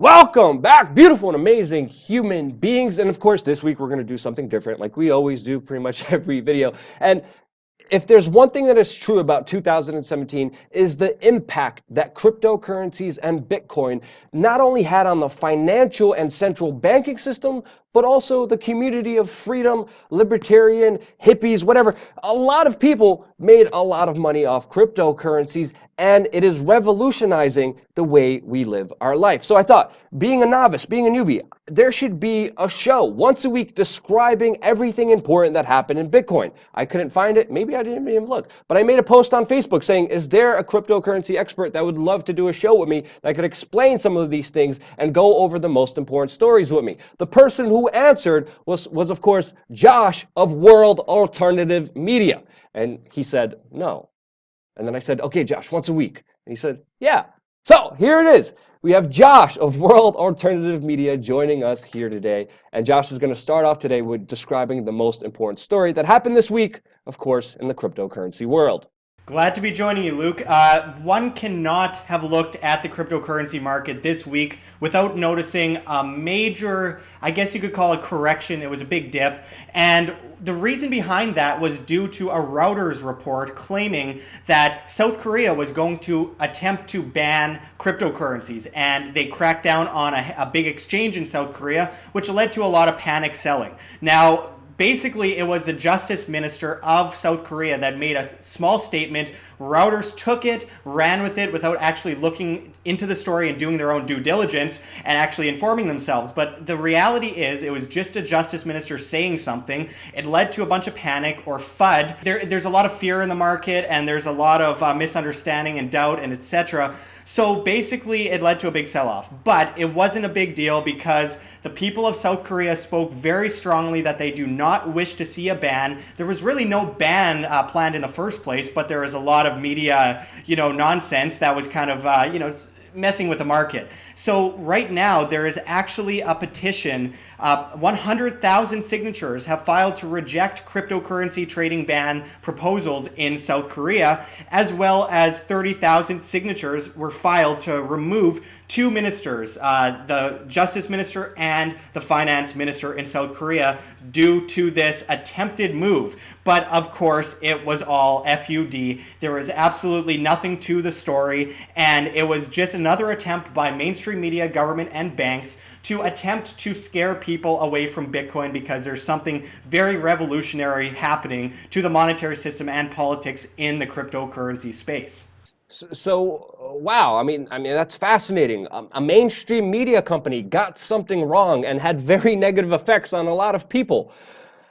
Welcome back, beautiful and amazing human beings. And of course, this week we're going to do something different, like we always do pretty much every video. And if there's one thing that is true about 2017 is the impact that cryptocurrencies and Bitcoin not only had on the financial and central banking system, but also the community of freedom, libertarian, hippies, whatever. A lot of people made a lot of money off cryptocurrencies, and it is revolutionizing the way we live our life. So I thought, being a novice, being a newbie, there should be a show once a week describing everything important that happened in Bitcoin. I couldn't find it. Maybe I didn't even look. But I made a post on Facebook saying, is there a cryptocurrency expert that would love to do a show with me that could explain some of these things and go over the most important stories with me? The person who answered was of course, Josh of World Alternative Media. And he said, no. And then I said, okay, Josh, once a week. And he said, yeah. So here it is. We have Josh of World Alternative Media joining us here today. And Josh is going to start off today with describing the most important story that happened this week, of course, in the cryptocurrency world. Glad to be joining you, Luke. One cannot have looked at the cryptocurrency market this week without noticing a major, I guess you could call it correction. It was a big dip. And the reason behind that was due to a Reuters report claiming that South Korea was going to attempt to ban cryptocurrencies. And they cracked down on a big exchange in South Korea, which led to a lot of panic selling. Now, basically, it was the Justice Minister of South Korea that made a small statement. Reuters took it, ran with it without actually looking into the story and doing their own due diligence and actually informing themselves. But the reality is, it was just a Justice Minister saying something. It led to a bunch of panic or FUD. There's a lot of fear in the market, and there's a lot of misunderstanding and doubt and etc. So basically, it led to a big sell-off. But it wasn't a big deal because the people of South Korea spoke very strongly that they do not wish to see a ban. There was really no ban planned in the first place, but there was a lot of media, nonsense that was kind of, messing with the market. So right now, there is actually a petition. 100,000 signatures have filed to reject cryptocurrency trading ban proposals in South Korea, as well as 30,000 signatures were filed to remove two ministers, the Justice Minister and the Finance Minister in South Korea, due to this attempted move. But of course, it was all FUD. There was absolutely nothing to the story, and it was just another attempt by mainstream media, government, and banks to attempt to scare people away from Bitcoin because there's something very revolutionary happening to the monetary system and politics in the cryptocurrency space. So wow, I mean, that's fascinating. A mainstream media company got something wrong and had very negative effects on a lot of people.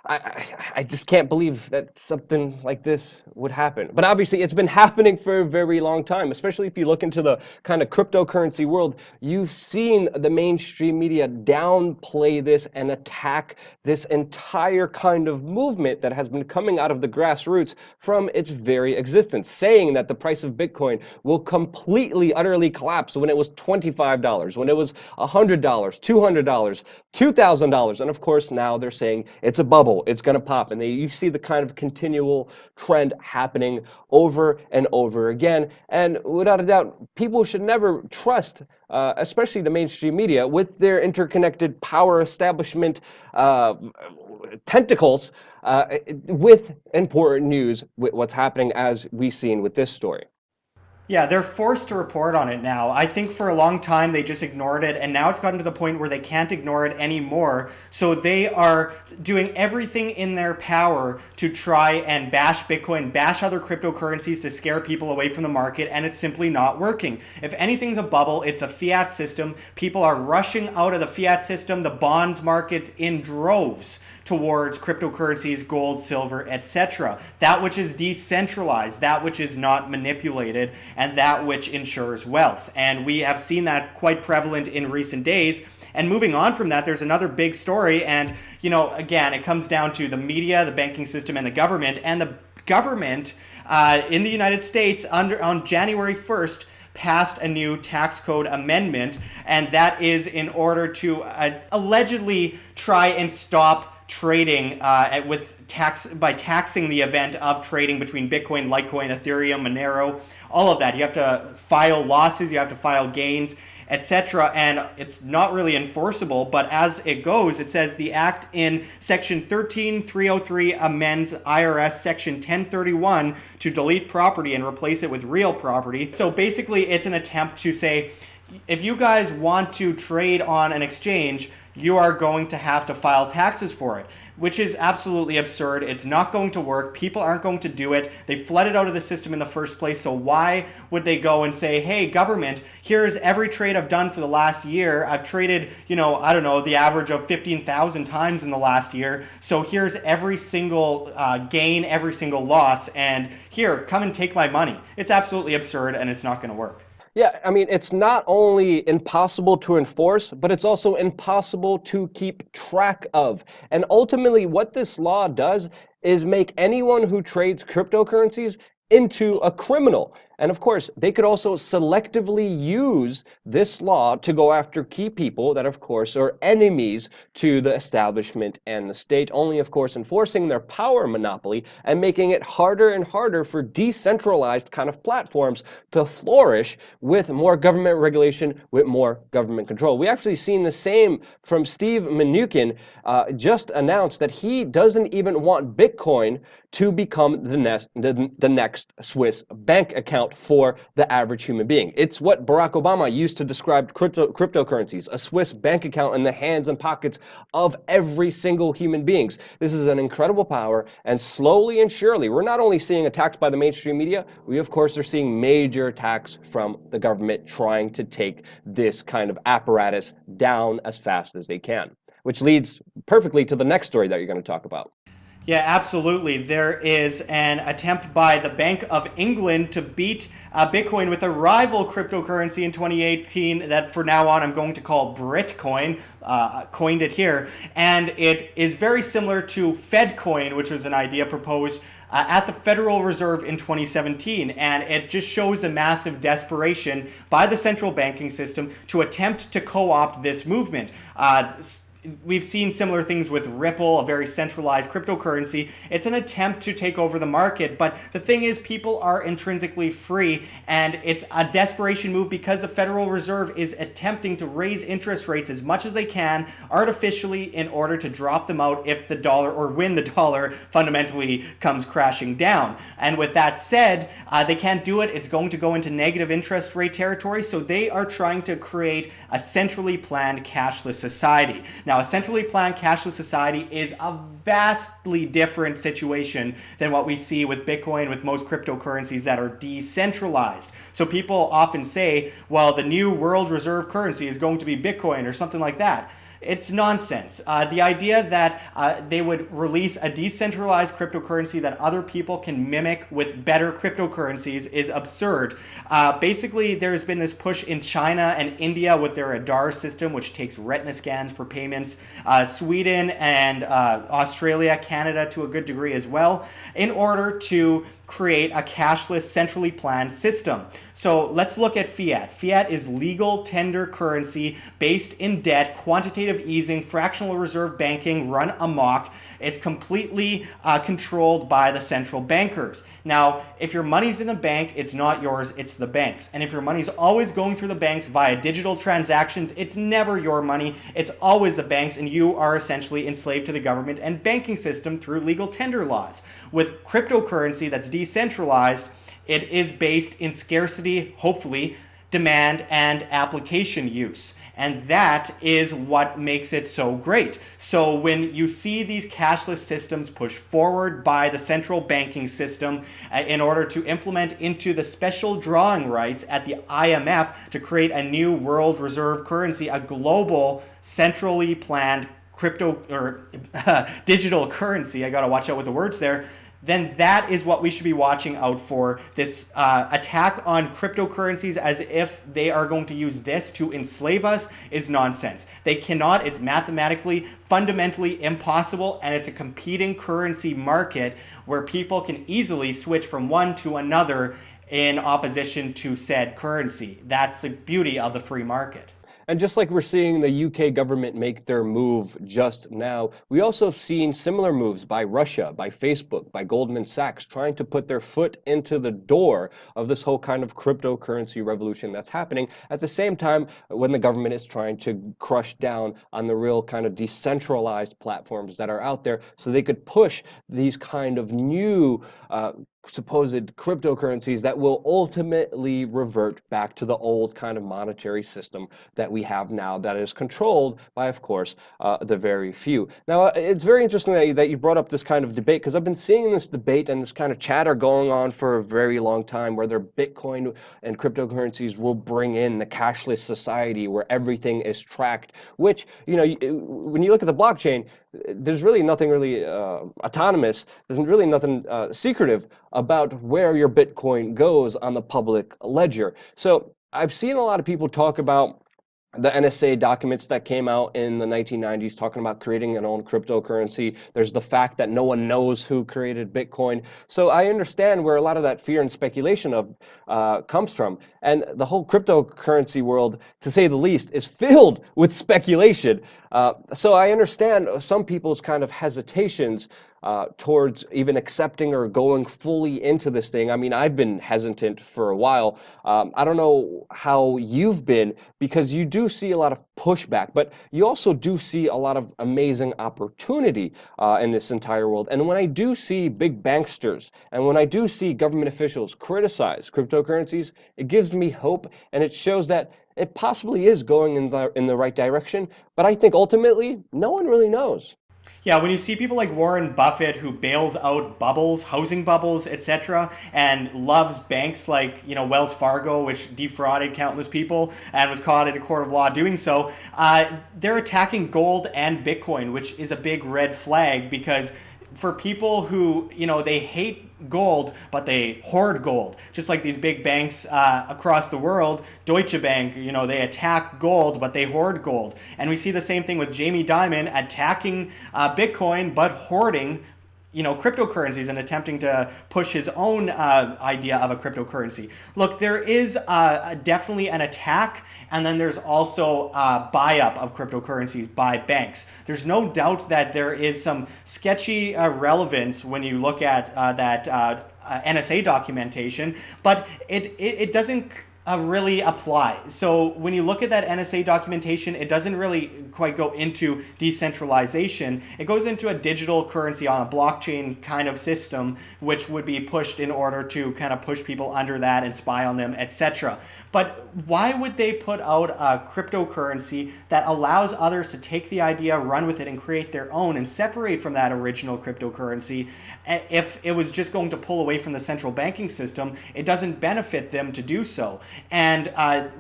I just can't believe that something like this would happen. But obviously, it's been happening for a very long time, especially if you look into the kind of cryptocurrency world. You've seen the mainstream media downplay this and attack this entire kind of movement that has been coming out of the grassroots from its very existence, saying that the price of Bitcoin will completely, utterly collapse when it was $25, when it was $100, $200, $2,000. And of course, now they're saying it's a bubble. It's going to pop. And you see the kind of continual trend happening over and over again. And without a doubt, people should never trust, especially the mainstream media, with their interconnected power establishment tentacles, with important news, with what's happening as we've seen with this story. Yeah, they're forced to report on it now. I think for a long time they just ignored it, and now it's gotten to the point where they can't ignore it anymore. So they are doing everything in their power to try and bash Bitcoin, bash other cryptocurrencies to scare people away from the market, and it's simply not working. If anything's a bubble, it's a fiat system. People are rushing out of the fiat system, the bonds markets in droves towards cryptocurrencies, gold, silver, etc. That which is decentralized, that which is not manipulated, and that which ensures wealth. And we have seen that quite prevalent in recent days. And moving on from that, there's another big story. And, again, it comes down to the media, the banking system, and the government. And the government in the United States on January 1st passed a new tax code amendment. And that is in order to allegedly try and stop trading by taxing the event of trading between Bitcoin, Litecoin, Ethereum, Monero, all of that. You have to file losses, you have to file gains, etc. And it's not really enforceable, but as it goes, it says the act in section 13303 amends IRS section 1031 to delete property and replace it with real property. So basically it's an attempt to say, if you guys want to trade on an exchange, you are going to have to file taxes for it, which is absolutely absurd. It's not going to work. People aren't going to do it. They flooded out of the system in the first place, so why would they go and say, hey, government, here's every trade I've done for the last year. I've traded, I don't know, the average of 15,000 times in the last year. So here's every single gain, every single loss, and here, come and take my money. It's absolutely absurd, and it's not going to work. Yeah, I mean, it's not only impossible to enforce, but it's also impossible to keep track of. And ultimately, what this law does is make anyone who trades cryptocurrencies into a criminal. And of course, they could also selectively use this law to go after key people that, of course, are enemies to the establishment and the state, only, of course, enforcing their power monopoly and making it harder and harder for decentralized kind of platforms to flourish with more government regulation, with more government control. We actually seen the same from Steve Mnuchin, just announced that he doesn't even want Bitcoin to become the next Swiss bank account for the average human being. It's what Barack Obama used to describe cryptocurrencies, a Swiss bank account in the hands and pockets of every single human being. This is an incredible power, and slowly and surely, we're not only seeing attacks by the mainstream media, we of course are seeing major attacks from the government trying to take this kind of apparatus down as fast as they can. Which leads perfectly to the next story that you're going to talk about. Yeah, absolutely. There is an attempt by the Bank of England to beat Bitcoin with a rival cryptocurrency in 2018 that for now on I'm going to call Britcoin, coined it here. And it is very similar to FedCoin, which was an idea proposed at the Federal Reserve in 2017. And it just shows a massive desperation by the central banking system to attempt to co-opt this movement. We've seen similar things with Ripple, a very centralized cryptocurrency. It's an attempt to take over the market, but the thing is, people are intrinsically free, and it's a desperation move because the Federal Reserve is attempting to raise interest rates as much as they can artificially in order to drop them out if the dollar, or when the dollar fundamentally comes crashing down. And with that said, they can't do it. It's going to go into negative interest rate territory, so they are trying to create a centrally planned cashless society. Now, a centrally planned cashless society is a vastly different situation than what we see with Bitcoin, with most cryptocurrencies that are decentralized. So people often say, well, the new world reserve currency is going to be Bitcoin or something like that. It's nonsense. The idea that they would release a decentralized cryptocurrency that other people can mimic with better cryptocurrencies is absurd. Basically, there's been this push in China and India with their Aadhaar system, which takes retina scans for payments. Sweden and Australia, Canada to a good degree as well, in order to create a cashless, centrally planned system. So let's look at fiat. Fiat is legal tender currency based in debt, quantitative easing, fractional reserve banking run amok. It's completely controlled by the central bankers. Now, if your money's in the bank, it's not yours, it's the bank's. And if your money's always going through the banks via digital transactions, it's never your money, it's always the bank's, and you are essentially enslaved to the government and banking system through legal tender laws. With cryptocurrency that's decentralized, it is based in scarcity, hopefully, demand, and application use. And that is what makes it so great. So when you see these cashless systems pushed forward by the central banking system in order to implement into the special drawing rights at the IMF to create a new world reserve currency, a global, centrally planned crypto or digital currency, I gotta watch out with the words there, then that is what we should be watching out for. This attack on cryptocurrencies as if they are going to use this to enslave us is nonsense. They cannot. It's mathematically, fundamentally impossible, and it's a competing currency market where people can easily switch from one to another in opposition to said currency. That's the beauty of the free market. And just like we're seeing the UK government make their move just now, we also have seen similar moves by Russia, by Facebook, by Goldman Sachs, trying to put their foot into the door of this whole kind of cryptocurrency revolution that's happening at the same time when the government is trying to crush down on the real kind of decentralized platforms that are out there so they could push these kind of new supposed cryptocurrencies that will ultimately revert back to the old kind of monetary system that we have now that is controlled by, of course, the very few. Now, it's very interesting that you brought up this kind of debate, because I've been seeing this debate and this kind of chatter going on for a very long time, whether Bitcoin and cryptocurrencies will bring in the cashless society where everything is tracked, which, when you look at the blockchain, there's really nothing really autonomous. There's really nothing secretive about where your Bitcoin goes on the public ledger. So I've seen a lot of people talk about the NSA documents that came out in the 1990s talking about creating an own cryptocurrency. There's the fact that no one knows who created Bitcoin. So I understand where a lot of that fear and speculation comes from. And the whole cryptocurrency world, to say the least, is filled with speculation. So I understand some people's kind of hesitations towards even accepting or going fully into this thing. I mean, I've been hesitant for a while. I don't know how you've been, because you do see a lot of pushback, but you also do see a lot of amazing opportunity in this entire world. And when I do see big banksters and when I do see government officials criticize cryptocurrencies, it gives me hope, and it shows that it possibly is going in the right direction. But I think ultimately, no one really knows. Yeah, when you see people like Warren Buffett, who bails out bubbles, housing bubbles, etc., and loves banks like Wells Fargo, which defrauded countless people and was caught in a court of law doing so, they're attacking gold and Bitcoin, which is a big red flag, because for people who they hate gold, but they hoard gold. Just like these big banks across the world, Deutsche Bank, they attack gold, but they hoard gold. And we see the same thing with Jamie Dimon attacking Bitcoin, but hoarding cryptocurrencies and attempting to push his own idea of a cryptocurrency. Look, there is definitely an attack, and then there's also a buy-up of cryptocurrencies by banks. There's no doubt that there is some sketchy relevance when you look at that NSA documentation, but it doesn't really apply. So when you look at that NSA documentation, it doesn't really quite go into decentralization. It goes into a digital currency on a blockchain kind of system, which would be pushed in order to kind of push people under that and spy on them, etc. But why would they put out a cryptocurrency that allows others to take the idea, run with it, and create their own and separate from that original cryptocurrency? If it was just going to pull away from the central banking system, it doesn't benefit them to do so. And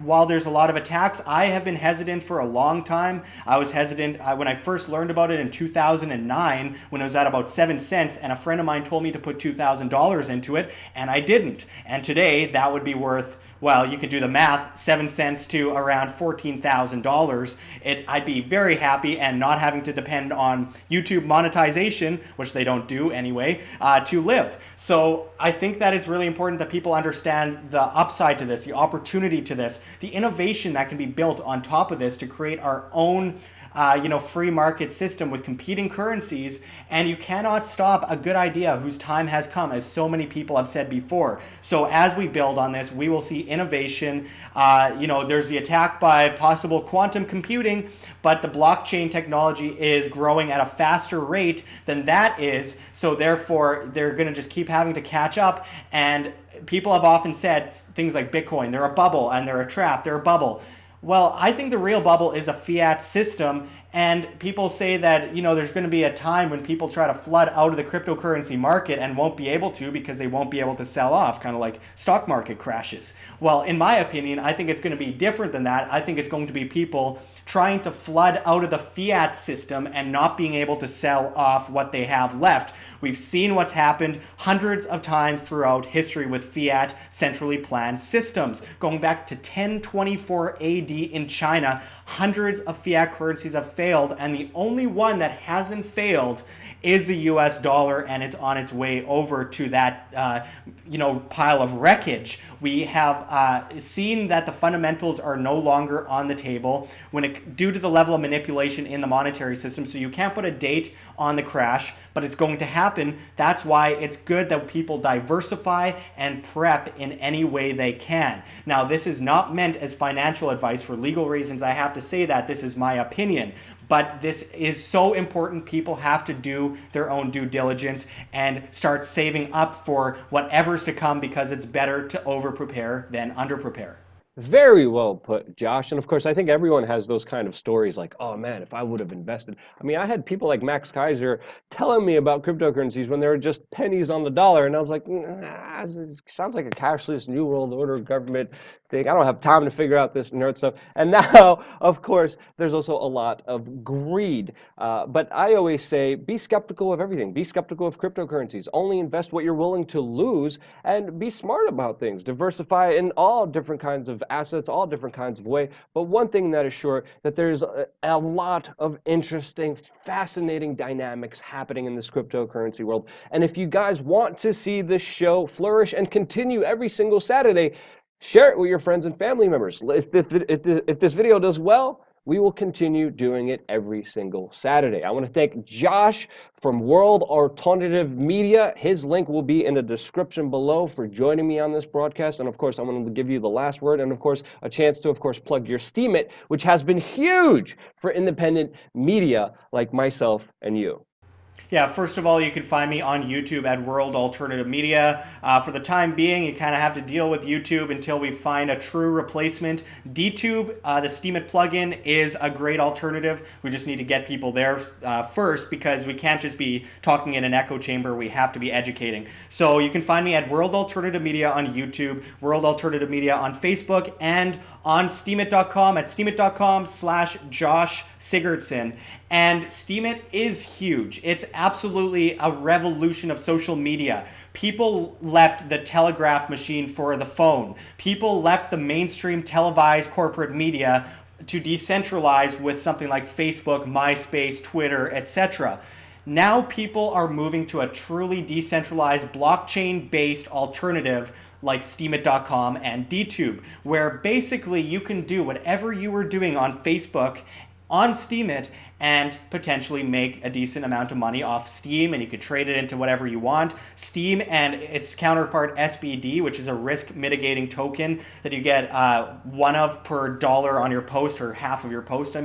while there's a lot of attacks, I have been hesitant for a long time. I was hesitant when I first learned about it in 2009, when it was at about 7 cents, and a friend of mine told me to put $2,000 into it, and I didn't. And today, that would be worth, well, you could do the math, 7 cents to around $14,000. I'd be very happy, and not having to depend on YouTube monetization, which they don't do anyway, to live. So I think that it's really important that people understand the upside to this, the opportunity to this, the innovation that can be built on top of this to create our own free market system with competing currencies. And you cannot stop a good idea whose time has come, as so many people have said before. So as we build on this, we will see innovation. There's the attack by possible quantum computing, but the blockchain technology is growing at a faster rate than that is. So therefore, they're going to just keep having to catch up. And people have often said things like Bitcoin, they're a bubble, and they're a trap, they're a bubble. Well, I think the real bubble is a fiat system, and people say that, there's going to be a time when people try to flood out of the cryptocurrency market and won't be able to, because they won't be able to sell off, kind of like stock market crashes. Well, in my opinion, I think it's going to be different than that. I think it's going to be people trying to flood out of the fiat system and not being able to sell off what they have left. We've seen what's happened hundreds of times throughout history with fiat centrally planned systems. Going back to 1024 AD in China, hundreds of fiat currencies have failed, and the only one that hasn't failed is the US dollar, and it's on its way over to that pile of wreckage. We have seen that the fundamentals are no longer on the table due to the level of manipulation in the monetary system. So you can't put a date on the crash, but it's going to happen. That's why it's good that people diversify and prep in any way they can. Now, this is not meant as financial advice. For legal reasons, I have to say that this is my opinion. But this is so important. People have to do their own due diligence and start saving up for whatever's to come, because it's better to over-prepare than under-prepare. Very well put, Josh. And of course, I think everyone has those kind of stories like, oh man, if I would have invested. I mean, I had people like Max Kaiser telling me about cryptocurrencies when they were just pennies on the dollar. And I was like, nah, it sounds like a cashless New World Order government thing. I don't have time to figure out this nerd stuff. And now, of course, there's also a lot of greed. But I always say, be skeptical of everything. Be skeptical of cryptocurrencies. Only invest what you're willing to lose, and be smart about things. Diversify in all different kinds of assets, all different kinds of way. But one thing that is sure, that there's a lot of interesting, fascinating dynamics happening in this cryptocurrency world. And if you guys want to see this show flourish and continue every single Saturday, share it with your friends and family members. If this video does well, we will continue doing it every single Saturday. I want to thank Josh from World Alternative Media. His link will be in the description below, for joining me on this broadcast. And of course, I'm going to give you the last word, and of course, a chance to, of course, plug your Steemit, which has been huge for independent media like myself and you. Yeah, first of all, you can find me on YouTube at World Alternative Media. For the time being, you kind of have to deal with YouTube until we find a true replacement. DTube, the Steemit plugin, is a great alternative. We just need to get people there first, because we can't just be talking in an echo chamber. We have to be educating. So you can find me at World Alternative Media on YouTube, World Alternative Media on Facebook, and on Steemit.com at Steemit.com/Josh Sigurdson. And Steemit is huge. It's absolutely a revolution of social media. People left the telegraph machine for the phone. People left the mainstream televised corporate media to decentralize with something like Facebook, MySpace, Twitter, etc. Now people are moving to a truly decentralized, blockchain-based alternative like Steemit.com and DTube, where basically you can do whatever you were doing on Facebook on Steemit and potentially make a decent amount of money off Steem, and you could trade it into whatever you want. Steem and its counterpart SBD, which is a risk mitigating token that you get one of per dollar on your post, or half of your post,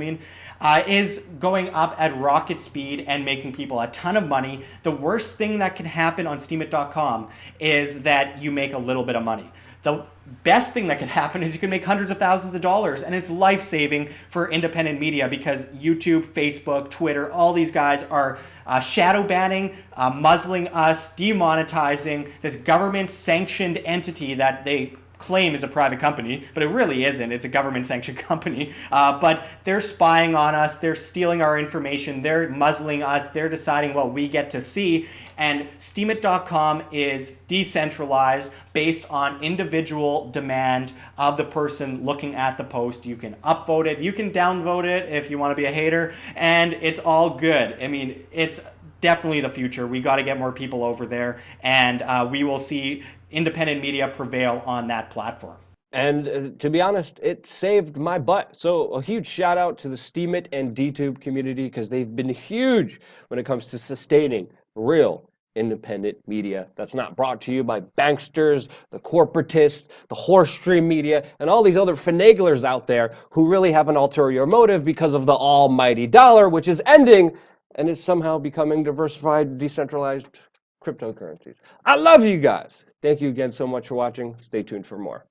is going up at rocket speed and making people a ton of money. The worst thing that can happen on Steemit.com is that you make a little bit of money. The best thing that could happen is you can make hundreds of thousands of dollars, and it's life-saving for independent media, because YouTube, Facebook, Twitter, all these guys are shadow banning, muzzling us, demonetizing this government-sanctioned entity that they claim is a private company, but it really isn't. It's a government-sanctioned company. But they're spying on us. They're stealing our information. They're muzzling us. They're deciding what we get to see. And Steemit.com is decentralized, based on individual demand of the person looking at the post. You can upvote it. You can downvote it if you want to be a hater. And it's all good. I mean, it's definitely the future. We got to get more people over there, and we will see independent media prevail on that platform. And to be honest, it saved my butt. So a huge shout out to the Steemit and DTube community, because they've been huge when it comes to sustaining real independent media that's not brought to you by banksters, the corporatists, the horse stream media, and all these other finaglers out there who really have an ulterior motive because of the almighty dollar, which is ending and is somehow becoming diversified, decentralized cryptocurrencies. I love you guys. Thank you again so much for watching. Stay tuned for more.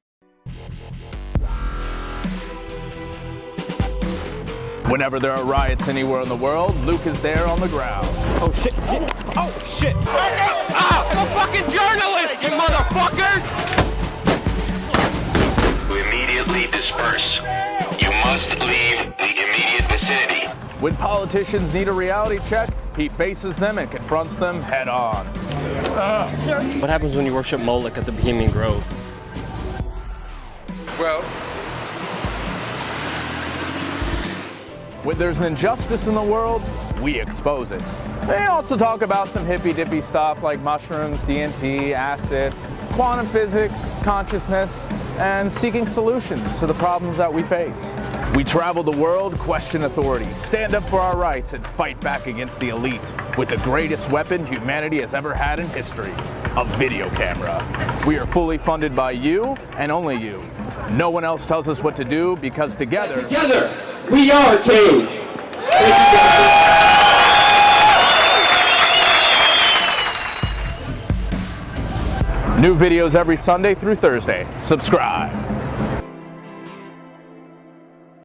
Whenever there are riots anywhere in the world, Luke is there on the ground. Oh shit, shit. Oh shit. Back up! Ah, I'm a fucking journalist, you motherfucker! Immediately disperse. You must leave the immediate vicinity. When politicians need a reality check, he faces them and confronts them head on. What happens when you worship Moloch at the Bohemian Grove? Well, When there's an injustice in the world, we expose it. They also talk about some hippy-dippy stuff like mushrooms, DMT, acid, quantum physics, consciousness, and seeking solutions to the problems that we face. We travel the world, question authority, stand up for our rights, and fight back against the elite with the greatest weapon humanity has ever had in history, a video camera. We are fully funded by you and only you. No one else tells us what to do because together, we are change. New videos every Sunday through Thursday. Subscribe.